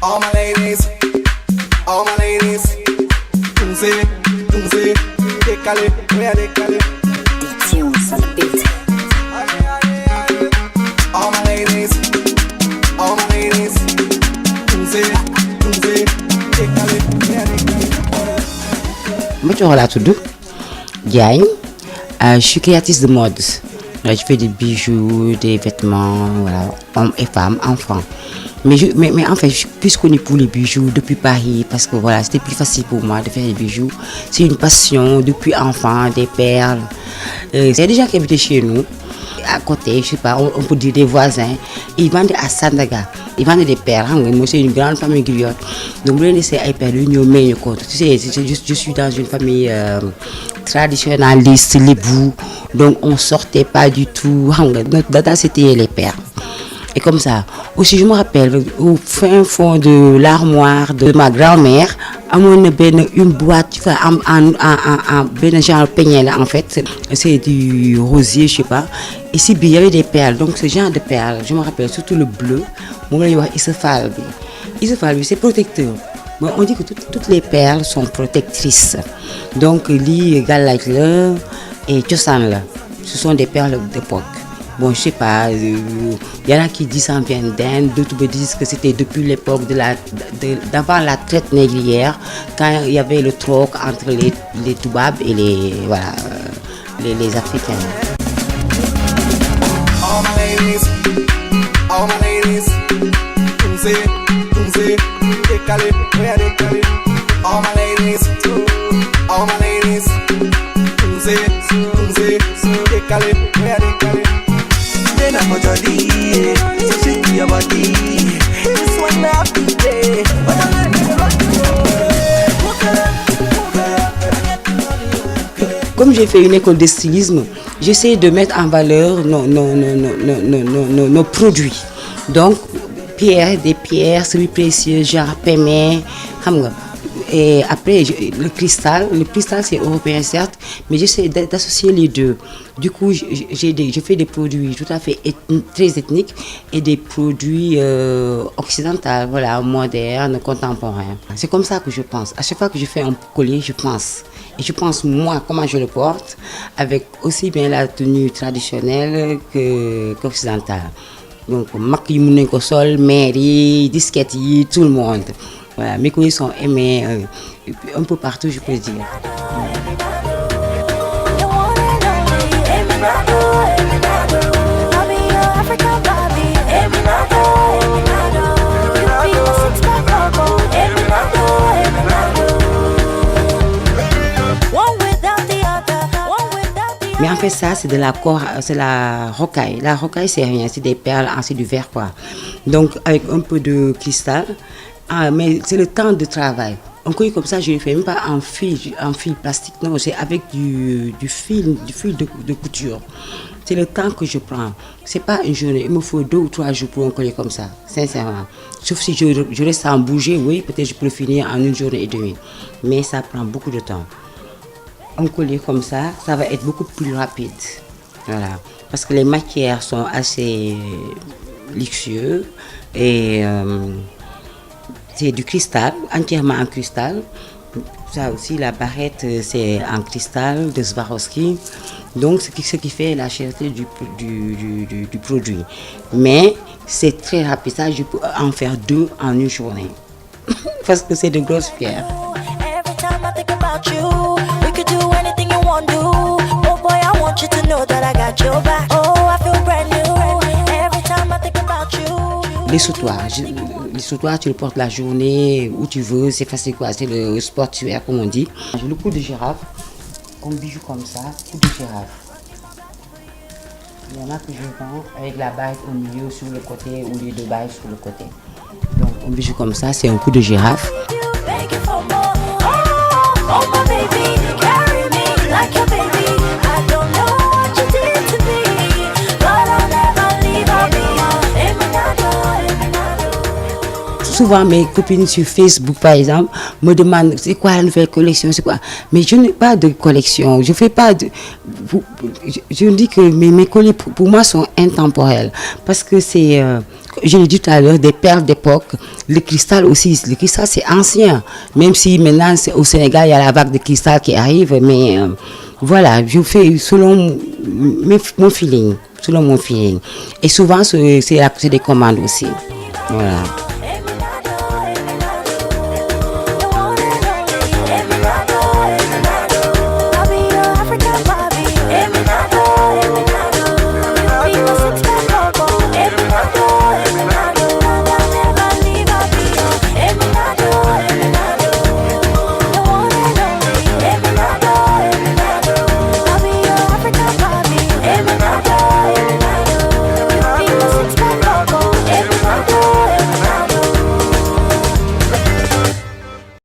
All my ladies, tunze, décalé, ouais décalé. Tunes on the beat. All my ladies, tunze, décalé, ouais décalé. Moi, tu relâches tout. Diagne. Je suis créatrice de mode. Je fais des bijoux, des vêtements, voilà, hommes et femmes, enfants. Mais en fait, je suis plus connue pour les bijoux depuis Paris parce que voilà, c'était plus facile pour moi de faire des bijoux. C'est une passion depuis enfant, des perles. Il y a des gens qui habitent chez nous, à côté, je sais pas, on peut dire des voisins. Ils vendent à Sandaga, ils vendent des perles. Moi, c'est une grande famille griotte. Donc, je laisse des perles, tu sais, je suis dans une famille traditionnaliste, les bouts. Donc, on sortait pas du tout. Notre data, c'était les perles. Et comme ça, aussi je me rappelle au fin fond de l'armoire de ma grand-mère, une boîte, tu vois, en genre peignel en fait, c'est du rosier, je sais pas. Et si il y avait des perles, donc ce genre de perles, je me rappelle surtout le bleu, Isefalbi, c'est protecteur. Mais on dit que toutes les perles sont protectrices. Donc, les galak et Tchosan, ce sont des perles d'époque. Bon, je sais pas, il y en a qui disent que ça vient d'Inde, d'autres me disent que c'était depuis l'époque d'avant la traite négrière, quand il y avait le troc entre les Toubabs et les Africains. All my ladies, tunze, décalé, ouais décalé. All my ladies, tunze, décalé, ouais décalé. Then I'm jolly, so shake your body. This one happy day. Comme j'ai fait une école de stylisme, j'essaie de mettre en valeur nos produits. Donc, des pierres semi-précieuses, genre pémé, et après le cristal c'est européen certes, mais j'essaie d'associer les deux. Du coup, je fais des produits tout à fait très ethniques et des produits occidentaux, voilà, modernes, contemporains. C'est comme ça que je pense. À chaque fois que je fais un collier, je pense. Et je pense, moi, comment je le porte, avec aussi bien la tenue traditionnelle qu'occidentale. Donc, maquillage, sol, mairie, disquettes, tout le monde. Voilà, mes colliers sont aimés un peu partout, je peux dire. Mais en fait, ça, c'est la rocaille. La rocaille, c'est rien, c'est des perles, c'est du verre, quoi. Donc, avec un peu de cristal. Mais c'est le temps de travail. Un collier comme ça, je ne le fais même pas en fil plastique, non, c'est avec du fil de couture. C'est le temps que je prends. C'est pas une journée, il me faut 2 ou 3 jours pour un collier comme ça, sincèrement. Sauf si je reste à en bouger, oui, peut-être je peux le finir en 1 journée et demie. Mais ça prend beaucoup de temps. Un collier comme ça, ça va être beaucoup plus rapide. Voilà. Parce que les matières sont assez luxueuses et c'est du cristal, entièrement en cristal. Ça aussi, la barrette, c'est en cristal de Swarovski. Donc, ce qui fait la cherté du produit. Mais c'est très rapide. Ça, je peux en faire 2 en 1 journée. Parce que c'est de grosses pierres. Les sautoirs, tu le portes la journée où tu veux, c'est facile quoi, c'est le sportswear comme on dit. J'ai le cou de girafe, un bijou comme ça, cou de girafe. Il y en a que je vends avec la bague au milieu sur le côté ou les 2 bagues sur le côté. Donc un bijou comme ça, c'est un cou de girafe. souvent mes copines sur Facebook, par exemple, me demandent c'est quoi la nouvelle collection, c'est quoi. Mais je n'ai pas de collection. Je fais pas de. Je dis que mes colliers, pour moi, sont intemporels. Parce que c'est, je l'ai dit tout à l'heure, des perles d'époque. Le cristal aussi. Le cristal, c'est ancien. Même si maintenant, au Sénégal, il y a la vague de cristal qui arrive. Mais voilà, je fais selon mon feeling. Selon mon feeling. Et souvent, c'est des commandes aussi. Voilà.